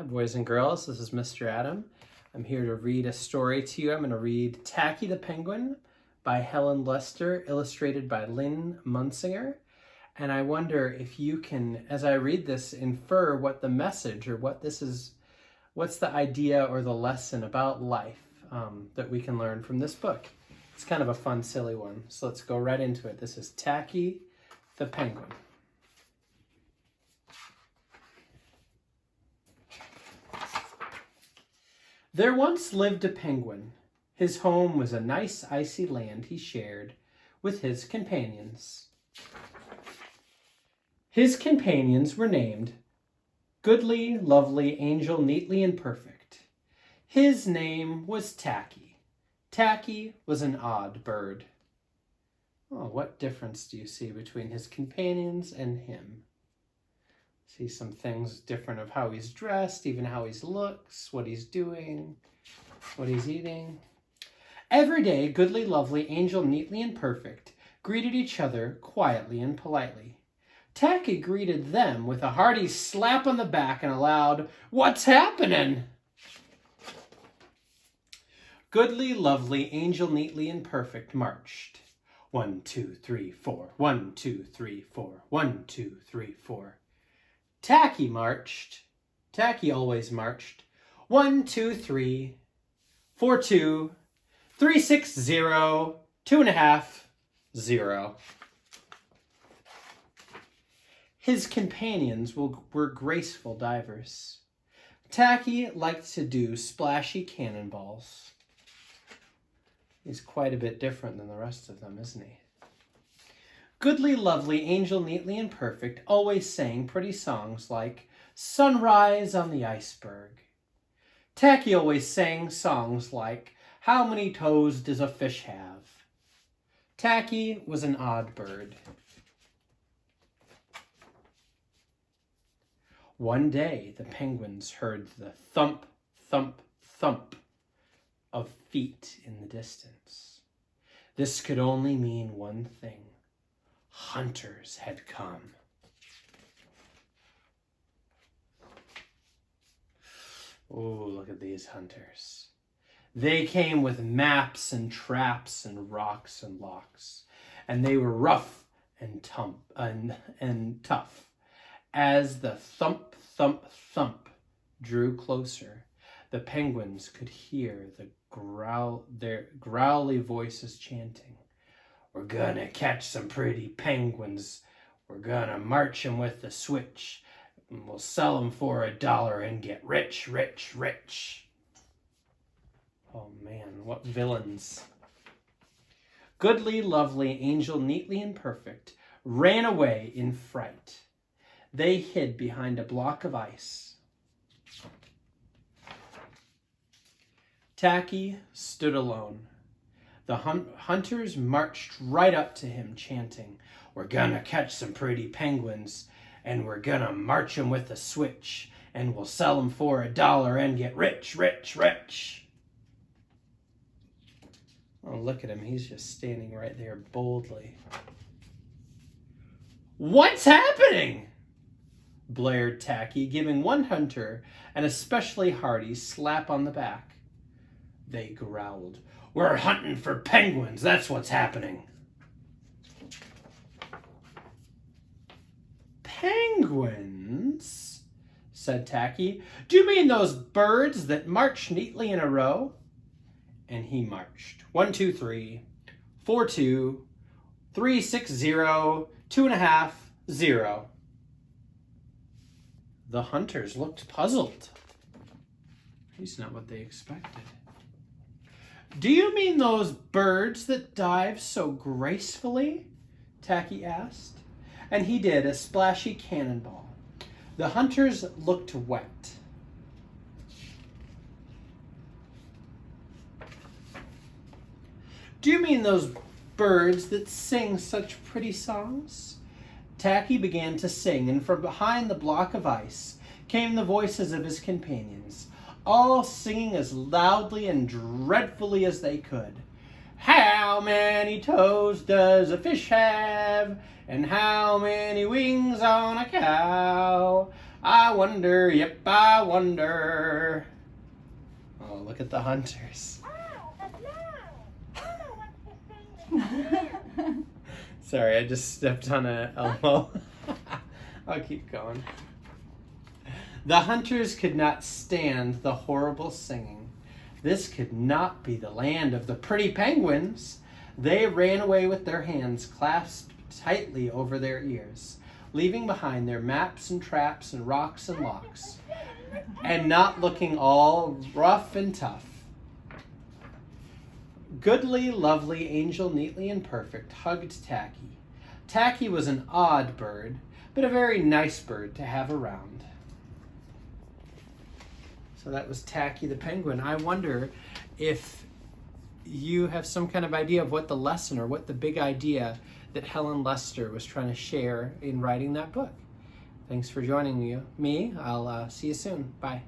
Hi, boys and girls. This is Mr. Adam. I'm here to read a story to you. I'm going to read Tacky the Penguin by Helen Lester, illustrated by Lynn Munsinger. And I wonder if you can, as I read this, infer what the message or what's the idea or the lesson about life that we can learn from this book. It's kind of a fun, silly one. So let's go right into it. This is Tacky the Penguin. There once lived a penguin. His home was a nice icy land he shared with his companions. His companions were named Goodly, Lovely, Angel, Neatly, and Perfect. His name was Tacky. Tacky was an odd bird. Oh, what difference do you see between his companions and him? See some things different of how he's dressed, even how he looks, what he's doing, what he's eating. Every day, Goodly, Lovely, Angel, Neatly, and Perfect greeted each other quietly and politely. Tacky greeted them with a hearty slap on the back and a loud, "What's happening?" Goodly, Lovely, Angel, Neatly, and Perfect marched. 1, 2, 3, 4. 1, 2, 3, 4. 1, 2, 3, 4. Tacky marched. Tacky always marched. 1, 2, 3, 4, 2, 3, 6, 0, 2.5, 0. His companions were graceful divers. Tacky liked to do splashy cannonballs. He's quite a bit different than the rest of them, isn't he? Goodly, Lovely, Angel, Neatly, and Perfect always sang pretty songs like Sunrise on the Iceberg. Tacky always sang songs like How Many Toes Does a Fish Have? Tacky was an odd bird. One day, the penguins heard the thump, thump, thump of feet in the distance. This could only mean one thing. Hunters had come. Oh, look at these hunters. They came with maps and traps and rocks and locks, and they were rough and tough. As the thump, thump, thump drew closer, the penguins could hear their growly voices chanting. We're gonna catch some pretty penguins. We're gonna march them with the switch. And we'll sell them for $1 and get rich, rich, rich. Oh man, what villains. Goodly, Lovely, Angel, Neatly, and Perfect ran away in fright. They hid behind a block of ice. Tacky stood alone. The hunters marched right up to him, chanting, We're gonna catch some pretty penguins, and we're gonna march them with a switch, and we'll sell them for $1 and get rich, rich, rich. Oh, look at him. He's just standing right there boldly. What's happening? Blared Tacky, giving one hunter an especially hearty slap on the back. They growled. We're hunting for penguins. That's what's happening. Penguins? Said Tacky. Do you mean those birds that march neatly in a row? And he marched. 1, 2, 3, 4, 2, 3, 6, 0, 2.5, 0. The hunters looked puzzled. At least not what they expected. Do you mean those birds that dive so gracefully? Tacky asked. And he did a splashy cannonball. The hunters looked wet. Do you mean those birds that sing such pretty songs? Tacky began to sing, and from behind the block of ice came the voices of his companions, all singing as loudly and dreadfully as they could. How many toes does a fish have? And how many wings on a cow? I wonder, yep, I wonder. Oh, look at the hunters. Sorry, I just stepped on a elbow. I'll keep going. The hunters could not stand the horrible singing. This could not be the land of the pretty penguins. They ran away with their hands clasped tightly over their ears, leaving behind their maps and traps and rocks and locks, and not looking all rough and tough. Goodly, lovely, angel, neatly and perfect, hugged Tacky. Tacky was an odd bird, but a very nice bird to have around. So that was Tacky the penguin. I wonder if you have some kind of idea of what the lesson or what the big idea that Helen Lester was trying to share in writing that book. Thanks for joining me. I'll see you soon. Bye.